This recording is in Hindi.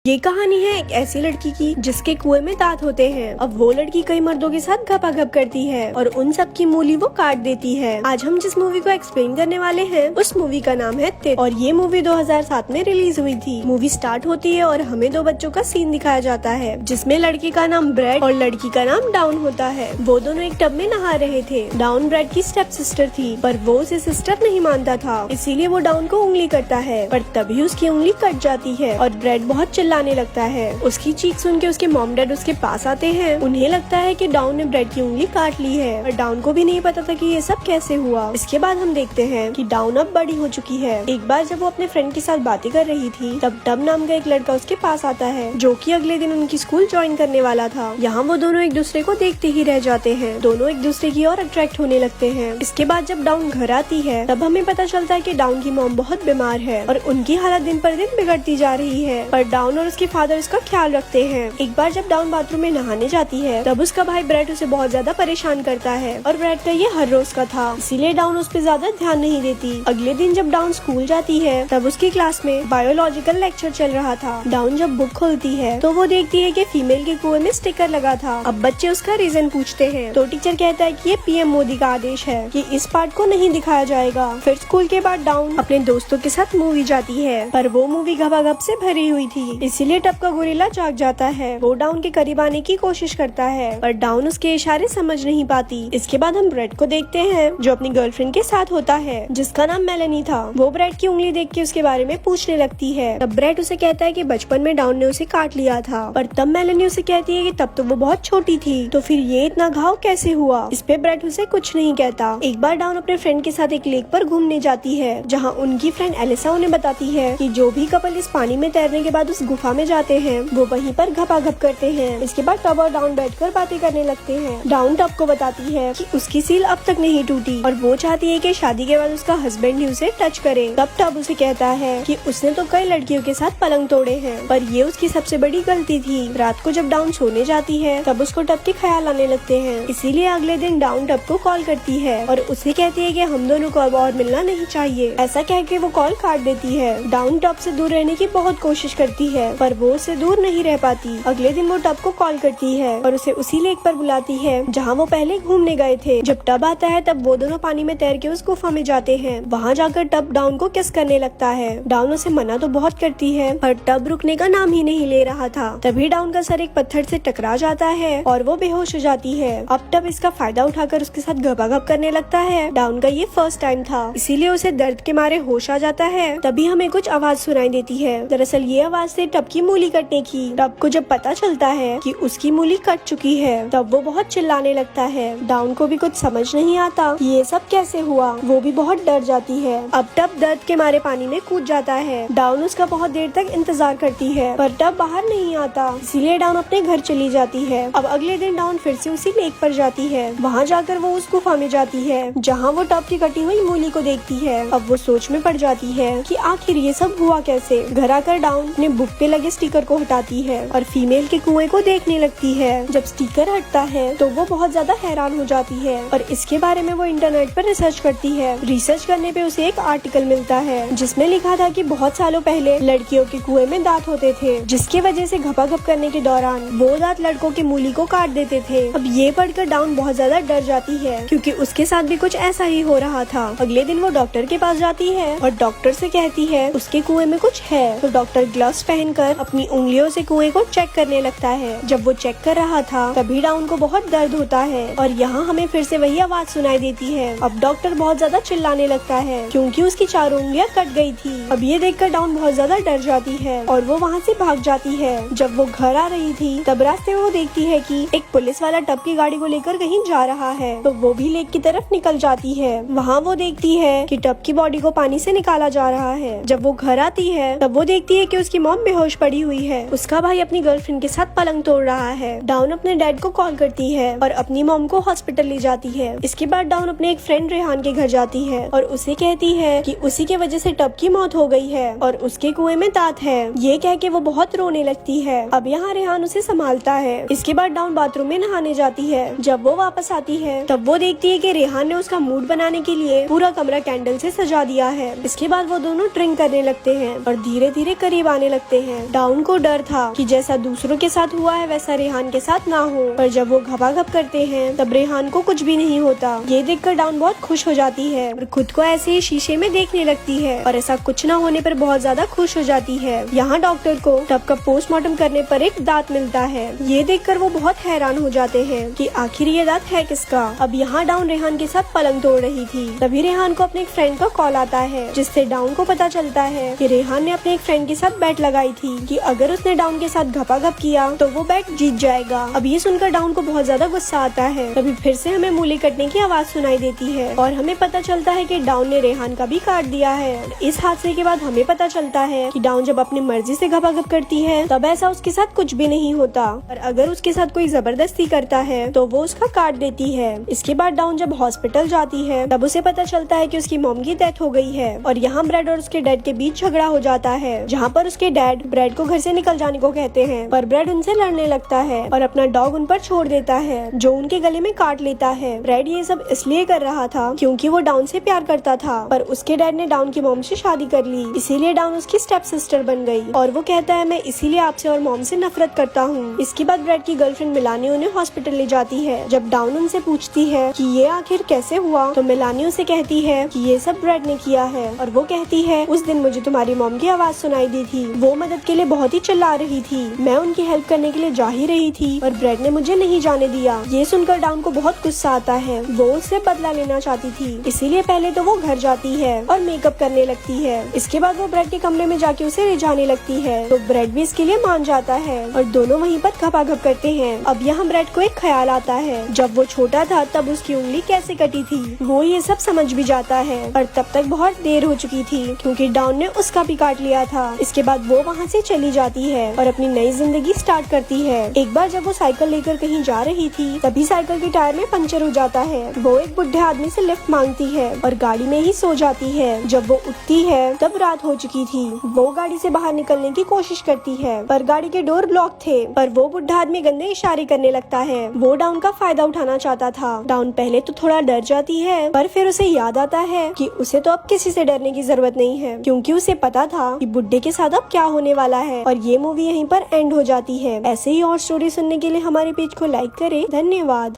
ये कहानी है एक ऐसी लड़की की जिसके कुएं में दांत होते हैं। अब वो लड़की कई मर्दों के साथ घपाघप करती है और उन सब की मूली वो काट देती है। आज हम जिस मूवी को एक्सप्लेन करने वाले हैं उस मूवी का नाम है तित और ये मूवी 2007 में रिलीज हुई थी। मूवी स्टार्ट होती है और हमें दो बच्चों का सीन दिखाया जाता है जिसमें लड़के का नाम ब्रेड और लड़की का नाम डाउन होता है। वो दोनों एक टब में नहा रहे थे। डाउन ब्रेड की स्टेप सिस्टर थी पर वो उसे सिस्टर नहीं मानता था, इसीलिए वो डाउन को उंगली करता है पर तभी उसकी उंगली कट जाती है और ब्रेड बहुत चिल्लाने लगता है। उसकी चीख सुन के उसके मॉम डैड उसके पास आते हैं। उन्हें लगता है कि डाउन ने ब्रेड की उंगली काट ली है और डाउन को भी नहीं पता था कि ये सब कैसे हुआ। इसके बाद हम देखते हैं कि डाउन अब बड़ी हो चुकी है। एक बार जब वो अपने फ्रेंड के साथ बातें कर रही थी तब टब नाम का एक लड़का उसके पास आता है जो कि अगले दिन उनकी स्कूल ज्वाइन करने वाला था। यहाँ वो दोनों एक दूसरे को देखते ही रह जाते हैं। दोनों एक दूसरे की ओर अट्रैक्ट होने लगते हैं। इसके बाद जब डाउन घर आती है तब हमें पता चलता है कि डाउन की मॉम बहुत बीमार है और उनकी हालत दिन पर दिन बिगड़ती जा रही है पर डाउन और उसके फादर इसका ख्याल रखते हैं। एक बार जब डाउन बाथरूम में नहाने जाती है तब उसका भाई ब्रेड उसे बहुत ज्यादा परेशान करता है और ब्रेड का ये हर रोज का था, इसीलिए डाउन उस पर ज्यादा ध्यान नहीं देती। अगले दिन जब डाउन स्कूल जाती है तब उसकी क्लास में बायोलॉजिकल लेक्चर चल रहा था। डाउन जब बुक खोलती है तो वो देखती है कि फीमेल के कुएं में स्टिकर लगा था। अब बच्चे उसका रीजन पूछते हैं तो टीचर कहता है कि ये पीएम मोदी का आदेश है कि इस पार्ट को नहीं दिखाया जाएगा। फिर स्कूल के बाद डाउन अपने दोस्तों के साथ मूवी जाती है पर वो मूवी घपाघप से भरी हुई थी, इसीलिए टब का गोरिल्ला जाग जाता है। वो डाउन के करीब आने की कोशिश करता है पर डाउन उसके इशारे समझ नहीं पाती। इसके बाद हम ब्रेड को देखते हैं जो अपनी गर्लफ्रेंड के साथ होता है जिसका नाम मेलेनी था। वो ब्रेड की उंगली देख के उसके बारे में पूछने लगती है। तब ब्रेड उसे कहता है कि बचपन में डाउन ने उसे काट लिया था पर तब मेलेनी उसे कहती है कि तब तो वो बहुत छोटी थी तो फिर ये इतना घाव कैसे हुआ। इस पे ब्रेड उसे कुछ नहीं कहता। एक बार डाउन अपने फ्रेंड के साथ एक लेक पर घूमने जाती है जहाँ उनकी फ्रेंड एलिसा उन्हें बताती है कि जो भी कपल इस पानी में तैरने के बाद उस गुफा में जाते हैं वो वहीं पर घपाघप करते हैं। इसके बाद टब और डाउन बैठकर बातें करने लगते हैं। डाउन टब को बताती है कि उसकी सील अब तक नहीं टूटी और वो चाहती है कि शादी के बाद उसका हस्बैंड ही उसे टच करे। तब टब उसे कहता है कि उसने तो कई लड़कियों के साथ पलंग तोड़े हैं पर ये उसकी सबसे बड़ी गलती थी। रात को जब डाउन सोने जाती है तब उसको टब के ख्याल आने लगते हैं, इसीलिए अगले दिन डाउन टब को कॉल करती है और उसे कहती है कि हम दोनों को अब और मिलना नहीं चाहिए। ऐसा कह के वो कॉल काट देती है। डाउन टब से दूर रहने की बहुत कोशिश करती है पर वो उससे दूर नहीं रह पाती। अगले दिन वो टब को कॉल करती है और उसे उसी लेक पर बुलाती है जहाँ वो पहले घूमने गए थे। जब टब आता है तब वो दोनों पानी में तैर के उस गुफा में जाते हैं। वहाँ जाकर टब डाउन को किस करने लगता है। डाउन उसे मना तो बहुत करती है पर टब रुकने का नाम ही नहीं ले रहा था। तभी डाउन का सर एक पत्थर से टकरा जाता है और वो बेहोश हो जाती है। अब टब इसका फायदा उठाकर उसके साथ घपाघप करने लगता है। डाउन का ये फर्स्ट टाइम था, इसीलिए उसे दर्द के मारे होश आ जाता है। तभी हमें कुछ आवाज सुनाई देती है। दरअसल ये आवाज थी टब की मूली कटने की। टब को जब पता चलता है कि उसकी मूली कट चुकी है तब वो बहुत चिल्लाने लगता है। डाउन को भी कुछ समझ नहीं आता कि ये सब कैसे हुआ। वो भी बहुत डर जाती है। अब टब दर्द के मारे पानी में कूद जाता है। डाउन उसका बहुत देर तक इंतजार करती है पर टब बाहर नहीं आता, इसीलिए डाउन अपने घर चली जाती है। अब अगले दिन डाउन फिर से उसी लेक पर जाती है। वहाँ जाकर वो उस गुफा में जाती है जहाँ वो टब की कटी हुई मूली को देखती है। अब वो सोच में पड़ जाती है कि आखिर ये सब हुआ कैसे। घर आकर डाउन अपने बुक पे लगे स्टिकर को हटाती है और फीमेल के कुएं को देखने लगती है। जब स्टिकर हटता है तो वो बहुत ज्यादा हैरान हो जाती है और इसके बारे में वो इंटरनेट पर रिसर्च करती है। रिसर्च करने पे उसे एक आर्टिकल मिलता है जिसमें लिखा था कि बहुत सालों पहले लड़कियों के कुएं में दांत होते थे जिसकी वजह से घपाघप करने के दौरान वो दांत लड़कों की मूली को काट देते थे। अब ये पढ़कर डाउन बहुत ज्यादा डर जाती है क्योंकि उसके साथ भी कुछ ऐसा ही हो रहा था। अगले दिन वो डॉक्टर के पास जाती है और डॉक्टर से कहती है उसके कुएं में कुछ है। तो डॉक्टर ग्लव्स पहनकर अपनी उंगलियों से कुएं को चेक करने लगता है। जब वो चेक कर रहा था तभी डाउन को बहुत दर्द होता है और यहाँ हमें फिर से वही आवाज सुनाई देती है। अब डॉक्टर बहुत ज्यादा चिल्लाने लगता है क्योंकि उसकी चारों उंगलियां कट गई थी। अब ये देखकर डाउन बहुत ज्यादा डर जाती है और वो वहाँ से भाग जाती है। जब वो घर आ रही थी तब रास्ते में वो देखती है कि एक पुलिस वाला टब की गाड़ी को लेकर कहीं जा रहा है तो वो भी लेक की तरफ निकल जाती है। वहाँ वो देखती है कि टब की बॉडी को पानी से निकाला जा रहा है। जब वो घर आती है तब वो देखती है कि उसकी मॉम बेहोश पड़ी हुई है। उसका भाई अपनी गर्लफ्रेंड के साथ पलंग तोड़ रहा है। डाउन अपने डैड को कॉल करती है और अपनी मॉम को हॉस्पिटल ले जाती है। इसके बाद डाउन अपने एक फ्रेंड रेहान के घर जाती है और उसे कहती है कि उसी के वजह से टब की मौत हो गई है और उसके कुएं में दांत है। ये कह के वो बहुत रोने लगती है। अब यहाँ रेहान उसे संभालता है। इसके बाद डाउन बाथरूम में नहाने जाती है। जब वो वापस आती है तब वो देखती है कि रेहान ने उसका मूड बनाने के लिए पूरा कमरा कैंडल से सजा दिया है। इसके बाद वो दोनों ड्रिंक करने लगते हैं और धीरे धीरे करीब आने लगते हैं। डाउन को डर था कि जैसा दूसरों के साथ हुआ है वैसा रेहान के साथ ना हो, पर जब वो घपाघप करते हैं तब रेहान को कुछ भी नहीं होता। ये देखकर डाउन बहुत खुश हो जाती है और खुद को ऐसे ही शीशे में देखने लगती है और ऐसा कुछ ना होने पर बहुत ज्यादा खुश हो जाती है। यहाँ डॉक्टर को टब का पोस्टमार्टम करने पर एक दांत मिलता है। ये देखकर वो बहुत हैरान हो जाते हैं कि आखिर ये दांत है किसका। अब यहाँ डाउन रेहान के साथ पलंग तोड़ रही थी, तभी रेहान को अपने एक फ्रेंड का कॉल आता है, जिससे डाउन को पता चलता है कि रेहान ने अपने एक फ्रेंड के साथ बेट लगाई थी कि अगर उसने डाउन के साथ घपाघप किया तो वो बेट जीत जाएगा। अब ये सुनकर डाउन को बहुत ज्यादा गुस्सा आता है। तभी फिर से हमें मूली कटने की आवाज सुनाई देती है और हमें पता चलता है कि डाउन ने रेहान का भी काट दिया है। इस हादसे के बाद हमें पता चलता है कि डाउन जब अपनी मर्जी से घपाघप करती है तब ऐसा उसके साथ कुछ भी नहीं होता, और अगर उसके साथ कोई जबरदस्ती करता है तो वो उसका काट देती है। इसके बाद डाउन जब हॉस्पिटल जाती है तब उसे पता चलता है कि उसकी मॉम की डेथ हो गई है और यहाँ ब्रेड और उसके डैड के बीच झगड़ा हो जाता है, जहाँ पर उसके डैड ब्रेड को घर से निकल जाने को कहते हैं, पर ब्रेड उनसे लड़ने लगता है और अपना डॉग उन पर छोड़ देता है, जो उनके गले में काट लेता है। ब्रेड ये सब इसलिए कर रहा था क्योंकि वो डाउन से प्यार करता था, पर उसके डैड ने डाउन की मॉम से शादी कर ली, इसीलिए डाउन उसकी स्टेप सिस्टर बन गई और वो कहता है मैं इसीलिए आपसे और मॉम से नफरत करता हूँ। इसके बाद ब्रेड की गर्लफ्रेंड मिलानी उन्हें हॉस्पिटल ले जाती है। जब डाउन उनसे पूछती है कि ये आखिर कैसे हुआ तो मिलानी उसे कहती है कि ये सब ब्रेड ने किया है, और वो कहती है उस दिन मुझे तुम्हारी मॉम की आवाज सुनाई दी थी, वो मदद के लिए बहुत ही चिल्ला रही थी, मैं उनकी हेल्प करने के लिए जा ही रही थी और ब्रेड ने मुझे नहीं जाने दिया। ये सुनकर डाउन को बहुत गुस्सा आता है, वो उससे बदला लेना चाहती थी, इसीलिए पहले तो वो घर जाती है और मेकअप करने लगती है। इसके बाद वो ब्रेड के कमरे में जाके उसे ले जाने लगती है, तो ब्रेड भी इसके लिए मान जाता है और दोनों वहीं पर घपाघप करते हैं। अब यहाँ ब्रेड को एक ख्याल आता है, जब वो छोटा था तब उसकी उंगली कैसे कटी थी, वो ये सब समझ भी जाता है, पर तब तक बहुत देर हो चुकी थी क्योंकि डाउन ने उसका भी काट लिया था। इसके बाद वो वहाँ से चली जाती है और अपनी नई जिंदगी स्टार्ट करती है। एक बार जब वो साइकिल लेकर कहीं जा रही थी तभी साइकिल के टायर में पंचर हो जाता है। वो एक बुढ़े आदमी से लिफ्ट मांगती है और गाड़ी में ही सो जाती है। जब वो उठती है तब रात हो चुकी थी। वो गाड़ी से बाहर निकलने की कोशिश करती है पर गाड़ी के डोर ब्लॉक थे, पर वो बुढ़ा आदमी गंदे इशारे करने लगता है। वो डाउन का फायदा उठाना चाहता था। डाउन पहले तो थोड़ा डर जाती है, पर फिर उसे याद आता है कि उसे तो अब किसी से डरने की जरूरत नहीं है, क्योंकि उसे पता था कि बुड्ढे के साथ अब क्या होने वाला है। और ये मूवी यहीं पर एंड हो जाती है। ऐसे ही और स्टोरी सुनने के लिए हमारे पेज को लाइक करें। धन्यवाद।